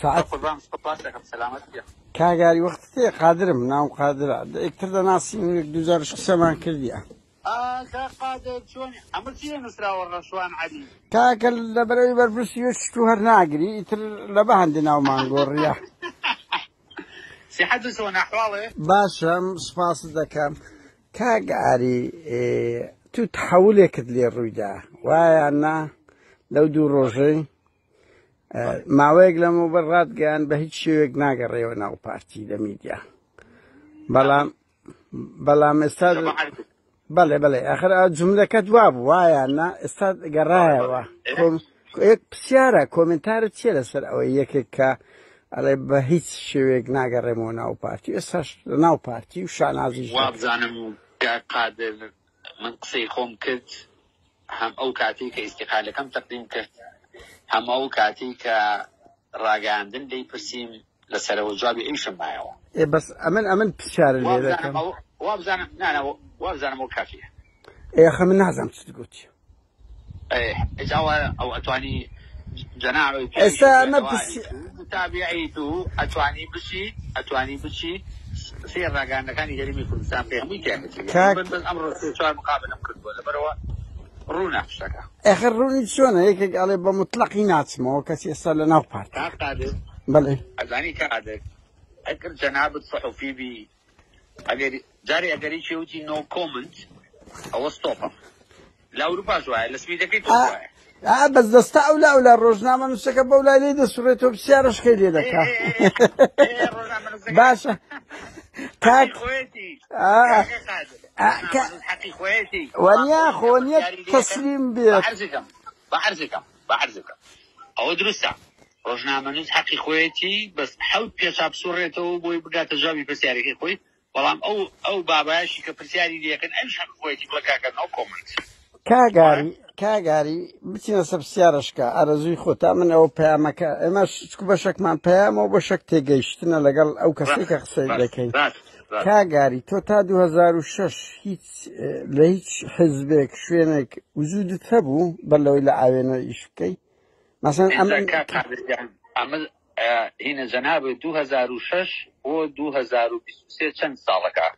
ساعت کاگاری وەختێ قادرم ناو قادرە ئێکتر دەناسیم دو جارش قسەمان کردیە کاکە لەبەرەوەی بەرپرسی وێشت و هەر ناگری ئیتر لە بەهەندی ناومان گۆڕیە باشە سوپاست دەکەم کاگاری تو تحولێکت لێ ڕوویدا وایە نا لەو دوو ڕۆژەی ماوەیەک لەمەوبەر ڕادگەیان بە هیچ شێوێک ناگەڕێەوە ناو پارتی لە میدیا بەڵام ئێستا بەڵێ ئاخر جوملەکەت وا بوو وایە نا ئێستا گەڕایەوە پرسیارە کۆمنتارت چیە لەسەر ئەوەی یەکێک کە ئەڵێ بە هیچ شێوێک ناگەڕێمەوە ناو پارتی ئێستاش ناو پارتی و شانازیش وابزانم قادر من قسەی خۆم کرد هەم ئەو کاتی کە ئیستیقالەکەم تەقدیم کرد هەم ئەو کاتی کە ڕاگەاندن دەی پرسییم لەسەرەوە جوابی ئەویشم مایەوە بەس ئەمن پرسیارە لێ دەکەم وابزانم ئەو کافیە خە من نازانم چت گوتی ئەو ئەتوانی جەناحی ئێستا ئەمە تابعیت و ئەتوانی بچی سێ ڕاگەاندەکانی هەرێمی کوردستان پێ هەمووی تیاکرد ئەمڕۆ سێ چوار مقابلەم کردووە لەبەرەوە ڕوو ناخشەکە ئەخر ڕوونی چۆنە یەکێک ئەڵێ بە مطلقی ناچمەوە کەسی ئێستا لە ناو پارتی بەڵێ ئەزانی کادر ئەگەر جەنابەت سەحوفی بی جارێ ئەگەری چێوتی نۆ کۆمنت ئەوە ستۆپە لە ئەوروپاش وایە لە سپیدەکەی تۆ وایە بەس دەستا ئەولا ڕۆژنامە نووسەکە بەو لای لێ دەسوڕێتەوە پرسیارەشکەی لێ دەکات باشە وەنیا خۆنیە تەسلیم بێت بەعەرزەکەم ئەوە دروستە ڕۆژنامە نووس حەقی خۆیەتی بەس حەوت پێشا بسوڕێتەوە بۆی بگاتە جوابی پرسیارەکەی خۆی بەڵام ئەو بابایشی کە پرسیاری لێکن ئەوش حەق خۆیەتی بڵە کاکەنەوە کۆمنت کاگاری بچینە سەر پرسیارشکە ئارەزووی خۆتا من ئەوە پەیامەکە ئێمەش چکو بەشێکمان پەیامەوە بەشێک تێگەیشتنە لەگەڵ ئەو کەسێک کە قسەی دەکەین کاگاری تۆ تا 2006 لە هیچ حزبێک شوێنێک وجودت هەبوو بەلەوەی لە ئاوێنە ئیش بکەی مەسەڵەن ئەمە هینە جەنابە 2006 بۆ 2023 چەند ساڵەکە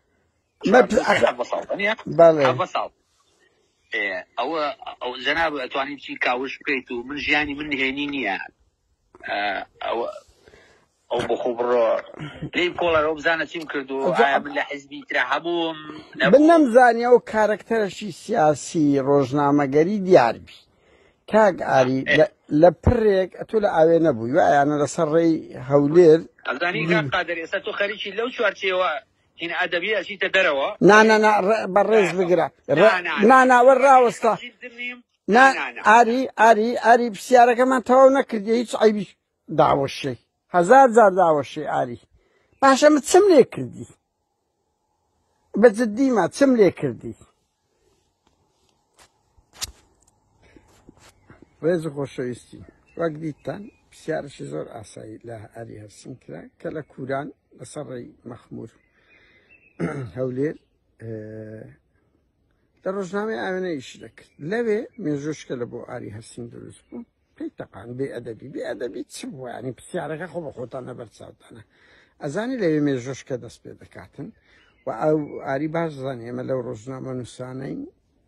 ساڵ ئەو جەنابە ئەتوانی بچی کاوش بکەیت و من ژیانی من نهێنی نییە ئەو بۆ بڕۆ لێی کۆڵەرەوە بزانە چیم کردو ئایا من لە حیزبی ترا هەبووم من نەمزانیە و کارکتەرشی سیاسی ڕۆژنامەگەری دیاربی کاگاری لە پڕێک ئەتۆ لە ئاوێ نەبووی وایانە لەسەر ڕێی هەولێر ئەزانی قادر ئێستا تۆ خەریکی لەو چوارچێوە هین ئەدەبی ئەچیتە دەرەوە بەڕێز بگرە ناوە ڕاوەستا ئاری پرسیارەکەمان تەواو نەکردی هیچ عیبی داوەشەی هەزار جار داوەشەی ئاری باشە من چم لێ کردی بەجددیمە چم لێ کردی ڕێز و خۆشەویستی وەک دیتان پرسیارشی زۆر ئاسایی لە ئاری هەرسین کرا کە لە کوران لەسەر ڕێی مەخمور هەولێر لە ڕۆژنامەی ئاوێنە ئیش دەکرد لەوێ مێژۆشکە لە بۆ ئاری هەرسین دروست بوو پێی تەقان بێ ئەدەبی چ بووە ینی پرسیارەکە خۆ بە خۆتان نەبەر چاوتانە ئەزانی لەوێ مێژۆشکە دەست پێ دەکاتن و ئەو ئاری باش زانێ ئێمە لەو ڕۆژنامە نووسانەین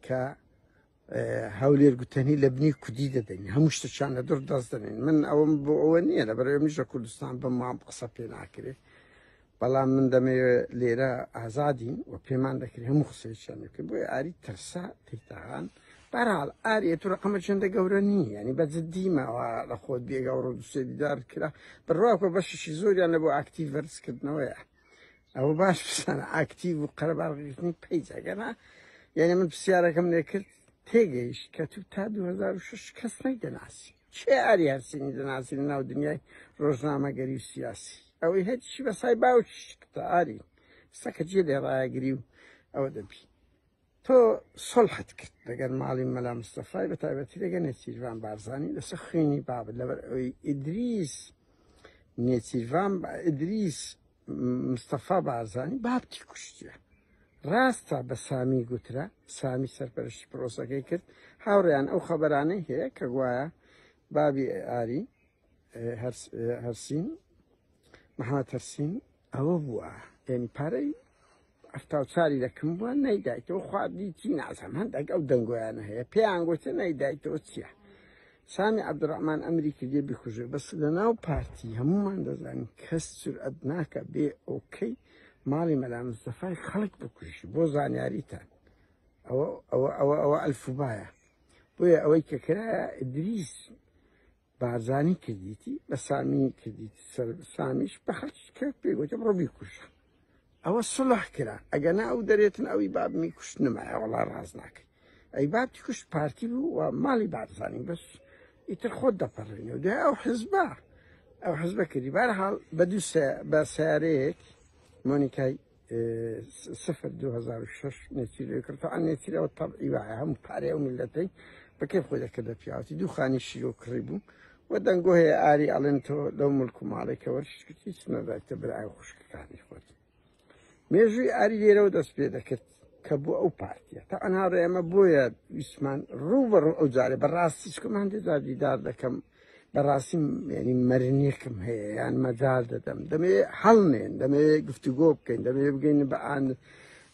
کە هەولێر گوتەنی لە بنی کودی دەدەین هەموو شتەشان لە دوور دەست دەنین من ئەوم بۆ ئەوە نییە لەبەرەوەی میژە کوردستان بە مام قسە پێ ناکرێت بەڵام من دەمەوێت لێرە ئازادین و پێمان دەکرێت هەموو قسەیشان کرد بۆی ئاری ترسا تێتاغان بەرحاڵ ئاری تو ڕقەمە چەندە گەورە نییە ینی بەجددیمەوە لە خۆت بێگا و ڕۆدوسێ دیدار کرا بڕواکە بەششی زۆریان لە بۆ ئاکتیڤ وەرزکردنەوەیە ئەوە باش بسانە ئاکتیڤ و قەرەباڵغیرتنی پەیجەگەنا یعنی من پرسیارەکەم لێ کرد تێگەیشت کە تو تا 2006 کەس نەیدەناسی چێ ئاری هەرسینی دەناسین ناو دنیای ڕۆژنامەگەری و سیاسی ئەوەی هەچی بەسای باوکتا ئاری سەکە جێ لێ ڕایەگری و ئەوە دەبی تۆ سڵحت کرد لەگەر ماڵی مەلا مستەفای بە تایبەتی لەگە نێچیروان بارزانی لەسەر خوێنی بابت لەبەر ئەوەی ئیدریس نێچیروان ئیدریس مستەفا بارزانی بابتی کوشتیە ڕاستە بە سامی گوترا سامی سەرپەرشتی پرۆسەکەی کرد هاوڕێیان ئەو خەبەرانەی هەیە کە گوایە بابی ئاری هەرسین محەممەد هەرسین ئەوە بووە یعنی پارەی ئەفتا چاری دەکەم بووە نەیدایتەوە خواردیتی نازەم هەندێک ئەو دەنگۆیانە هەیە پێیان گوتە نەیدایتەوە چییە سامی عەبدوڕەحمان ئەمری کردێ بکوژێ بەس لە ناو پارتی هەمومان دەزانین کەس جورئەت ناکە بێ ئۆکەی ماڵی مەلا مستەفای خەڵک بکوژی بۆ زانیاریتان ئەوە ئەلفوبایە بۆیە ئەوەی کە کرایە ئیدریس بارزانی کردیتی بە سامی کردیتی سامیش بە خەڵکی کرد پێگوتە بڕۆ بیکوژە ئەوە سڵح کرا ئەگەنا ئەو دەرێتن ئەوی بابمی کوشت نمایە وەڵا ڕاز ناکەی ئەی بابتی کوشت پارتی بوو و ماڵی بارزانی بەس ئیتر خۆت دەپەڕێنێ و دوای ئەو حزبە کردی بەرحاڵ بە سیارەیەک مۆنیکای 2006 نێچیرەوەی کردەوە ئەم نێچیرەوە تەبعی وایە هەموو پارەی ئەو میلەتەی بەکەی خۆی دەکردە پیاوەتی دووخانی شیرۆ کڕی بوو و دەنگۆ هەیە ئاری ئەڵێن تۆ لەو ملک و ماڵێکە وەرشکردی هیچ نەدایتە برای خوشکەکانی خۆت مێژووی ئاری لێرەوە دەست پێ دەکرد کە بوو ئەو پارتیە تا ئەنهاڕێ ئەمە بۆیە ویسمان ڕوو ئەو جارێ بەڕاستی چکم هەندێک جار دیدار دەکەم بەڕاستی ینی مەرنیەکم هەیە یان مەجال دەدەم دەمێ هەڵنێن دەمێ گفتوگۆ بکەین دەمێ بگەین بە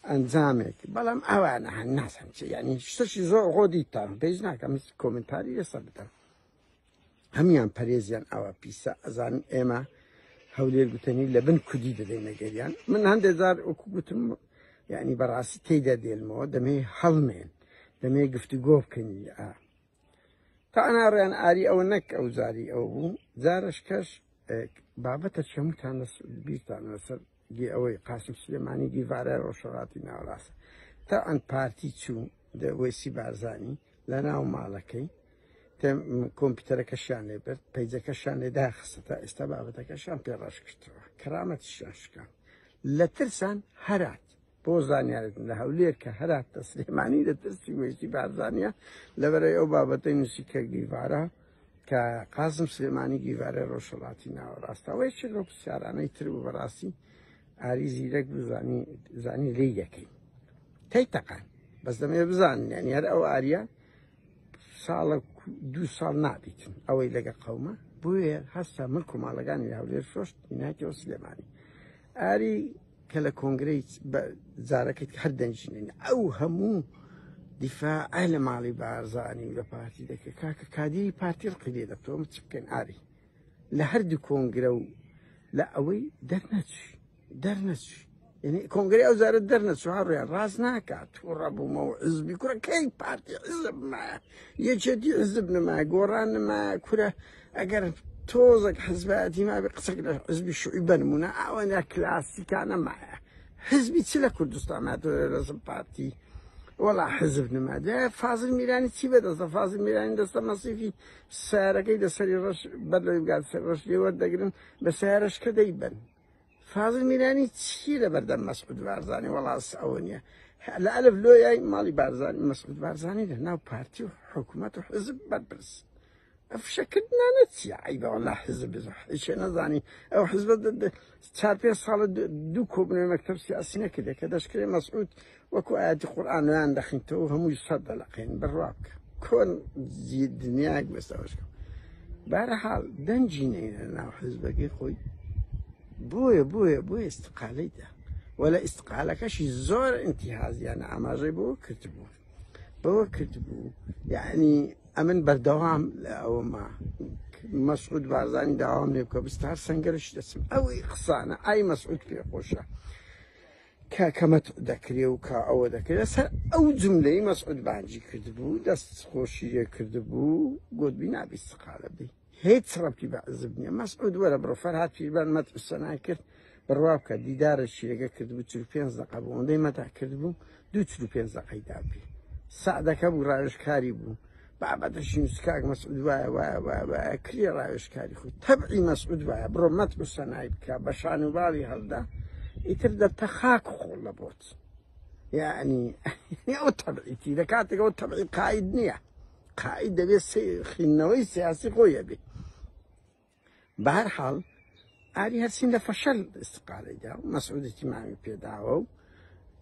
ئەنجامێک بەڵام ئەوانە هەن ناسم چ ینی شتێکی زۆر خۆ دیتان پێیز ناکەم هیچ کۆمنتاری لەسەر بدەم هەمیان پەرێزیان ئەوە پیسە ئەزان ئێمە هەولێر گوتنی لە بن کودی دەدەینە گەریان من هەندێک جار وەکو گوتم یعنی بەڕاستی تێیدا دێنمەوە دەمێ هەڵمێن دەمێ گفتوگۆ بکەین تا ئەناڕیان ئاری ئەوە نەک ئەو زاری ئەو بوو جارش کەش بابەتە چەموتان بیرتان لەسەر ئەوەی قاسم سلێمانی دیڤارە ڕۆژهەڵاتی ناوەڕاستە تا ئەن پارتی چوو وێسی بارزانی لە ناو ماڵەکەی کۆمپیوتەرەکەشیان لێ برد پەیجەکەشیان لێ داخستە تا ئێستا بابەتەکەشیان پێڕاش کردەوە کەرامەتیشیان شکان لە ترسان هەرات بۆ زانیارتن لە هەولێر کە هەراتە سلێمانی لە ترسی وێستی بارزانیە لەبەرەوەی ئەو بابەتەی نووسیکە گیڤارە کە قاسم سلێمانی گیڤارە ڕۆژهەڵاتی ناوەڕاستە ئەوەی چ لەو پرسیارانەی تر بوو بەڕاستی ئاری زیرەک زانی لێ یەکەی تەی تەقان بەس دەمێ بزانین یعنی هەر ئەو ئاریە ساڵە 2 ساڵ نابیتن ئەوەی لەگە قەومە بۆیە هەستا ملک و ماڵەکانی هەولێر شۆشت بیناکەوە سلێمانی ئاری کە لە کۆنگرەی جارەکەیت هەر دەنجینێن ئەو هەموو دیفاعە لە ماڵی بارزانی و لە پارتی دەکرد کاکە کادیری پارتی ڕقی لێ دەبتەوە چ بکەین ئاری لە هەردوو کۆنگرە و لە ئەوەی دەرنەچوی یعنی کۆنگری ئەو زارە دەرنەچوو هەڕویان ڕاز ناکات و ڕەبوومەوە حزبی کوڕە کەی پارتی حزب مایە یەکێتی حزب نمایە گۆڕان نمایە کورە ئەگەر تۆزێک حزبەتی ما بێ قسەک لە حزبی شوعی بنمونە ئەوەنە کلاسیکانە مایە حزبی چ لە کوردستان ماتۆ لەسم پارتی وەڵا حزب نمادە فازڵ میرانی چی بەدەستە فازڵ میرانی دەستە مەسیفی سیارەکەی دەسەری ڕەش بەرلەوەی بگات ڕەش لێ وەردەگرن بە سیارەش کە دەیبەن فازڵ میرانی چی لە بەردەم مەسعود بارزانی وەڵاس ئەوە نییە لە ئەلف لۆیای ماڵی بارزانی مەسعود بارزانی لە ناو پارتی و حکوومەت و حزب بەرپرس ئەفشەکردنانە چیە عیبە وەڵا حزب هیچ نەزانی ئەو حزب 4-5 ساڵە دوو کۆبنەوەی مەکتەب سیاسی نەکردێ کە دەشکرێ مەسعود وەکو ئاەتی قورئانیان دەخینتەوە هەمووی سەد دەلەقین بڕوا بکە کۆن دنیاک بەستەوەشکە بەرەحاڵ دەنجی نەینە ناو حزبەکەی خۆی بۆیە ئیستقالەیدا وەلە ئیستقالەکەشی زۆر ئینتیهازیانە ئاماژەی بەوە کردبوو یعنی ئەمن بەردەوام لە ئەوەما مەسعود بارزانی داوام لێ بکە بستار سەنگەرش دەچم ئەوەی قسانە ئای مەسعود پێخۆشە کەمەت دەکرێ و کا ئەوە دەکرێت لەسەر ئەو جملەی مەسعود بانجی کردبوو دەستخۆشی لێ کردبوو گوتبی نابی استقالە بی هیچ ڕەبی بە حزب نییە مەسعود وەرە بڕۆ فەرهاد پیربان مەترسەنای کرد بڕوا بکە دیدارەشی لەگە کردبوو 45 دقە بوو ئەوەندەی مەتا کردبوو 45 دقەی دابی سعدەکە بوو ڕاوێژکاری بوو بابەتەشی نووسکاک مەسعود وایە کرێ ڕاوێژکاری خۆی تەبعی مەسعود وایە بڕۆ مەترسەنای بکە بە شانوباڵی هەڵدا ئیتر دەبتە خاک خۆڵ لە بۆت یعنی ئەو تەبعیتی لە کاتێک ئەو تەبعی قاید نییە قاید دەبێت خینەوەی سیاسی خۆیە بێ بەهەرحاڵ ئاری هەرچین لە فەشەل استقالەیدا و مەسعودێتی مامی پێداوە و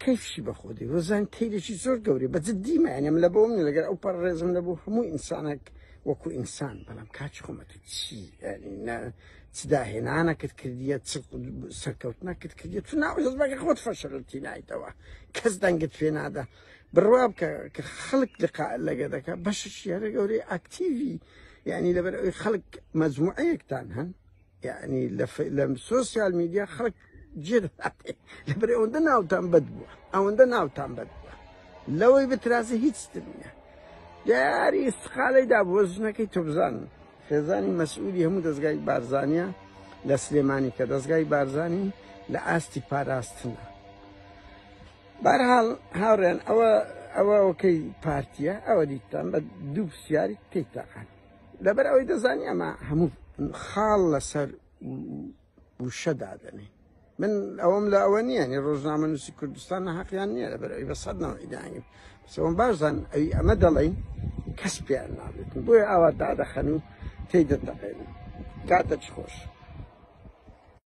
کەیفشی بەخۆ دێ وەزان تەیرێکی زۆر گەورەی بە جددی مایەنێم لە بۆم لەگەر ئەو پەڕێزم لە بۆ هەموو ئینسانێک وەکو ئینسان بەڵام کاچ خۆمەتە چی چ داهێنانەکەت کردیە چ سەرکەوتنەکەت کردیە تو ناو حیزبەکە خۆت فەشەڵتی نایتەوە کەس دەنگت پێ نادا بڕوا بکە کە خەڵک لەگە دەکە بەشی هەرە گەورەی ئاکتیڤی یعنی لەبەر ئەوەی خەڵک مەجموعەیەکتان هەن یعنی لە سۆسیال میدیا خەڵک جێ لەبەر ئەوەندە ناوتان بەد بووە ئەوەندە ناوتان بەد بووە لەوەی بترازە هیچ نییە دیاری استقالەی دابووە ژنەکەی تۆ بزانن خێزانی مەسئولی هەموو دەستگای بارزانیە لە سلێمانی کە دەستگای بارزانی لە ئاستی پاراستنە بەرحاڵ هاوڕێن ئەوەکەی پارتیە ئەوە دیتان بە دوو پرسیاری تێیتاقان لەبەر ئەوەی دەزانی ئەمە هەموو خاڵ لەسەر وشە دادەنێ من ئەوەم لە ئەوە نییە نی ڕۆژنامە نووسی کوردستان حەقیان نییە لەبەر ئەوی بە سەدنەوە ئیدایم بەسەوەم باشزان ئەوی ئەمە دەڵێن کەس پێیان نابێتن بۆیە ئاوا دادەخەن و تێی دەتەقێن کاتە چ خۆش